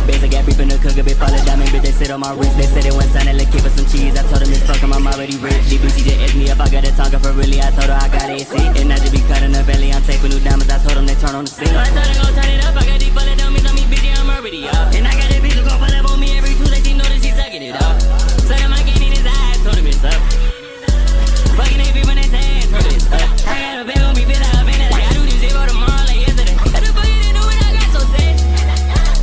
base, I got beef in the cooker, bitch, fall a diamond, bitch, they sit on my wrist. They said they went sign, look for some cheese. I told them it's fucking, I'm already rich. DBC just asked me if I got a tongue for really. I told her I got it, see. And I just be cutting the belly, I'm taping new diamonds. I told them they turn on the scene. So I told them go turn it up, I got these full of dummies on me, bitch, I'm already up. And I got that bitch who go pull up on me every Tuesday, she know that she sucking it up. So that my game in his eyes, told him it's up. Fucking they people, they saying, told him it's up. I got a bag on me, bitch, I been like I do this zero tomorrow like yesterday. How the fuck you didn't do when I got so sad?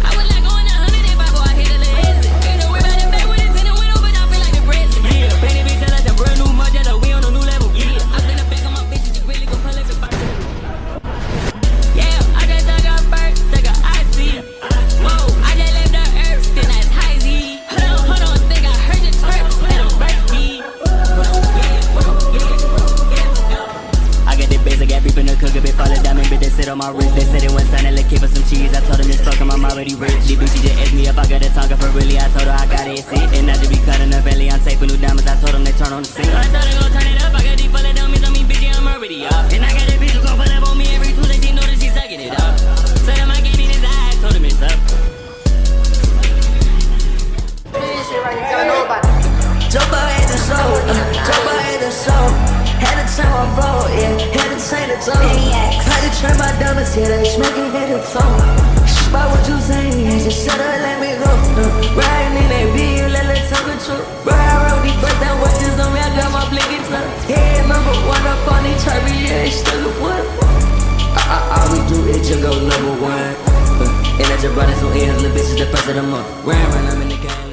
I was like going 100 if I go, I hit a little exit. Ain't no way about the back when it's in the window, but I feel like the president. Yeah, painted bitch, tell us a brand new Margiela, we on a new level. Yeah, I'm in the back of my bitch, you really gon' pull everybody. Yeah, I just took a bird, took a IC. Whoa, I just left the earth, then that's high Z. Hold on, think I heard the twerk, and I'm birthday. I got that bass, I got beef in the cooker, bitch, fall a diamond, bitch, they sit on my wrist. They said they went sign, look for some cheese. I told them it's fucking, I'm already rich. DBC just asked me if I got a tongue for really. I told her I got it, see. And I just be cutting the belly, I'm taping new diamonds. I told them they turn on the scene. So I told them go turn it up, I got these full of dummies on me, bitch, I'm already up. And I got that bitch who go pull up on me every Tuesday, she know that she sucking it up. So that my game in his eyes, told him it's up. Jump out the soul, jump out the soul. Had to turn my bro, yeah, had to change the tone. Had to turn my diamonds, yeah, they smoking at the tone. About what you saying, just shut up, let me go. Riding in that beat, let the tongue control. Bro, I wrote these birds down, watches on me, I got my blinking tongue. Yeah, number one up on these Charlie, yeah, it's still a one. All we do is just go number one. And I just brought in some ears, little bitches, the first of the month. Run, I'm in the game.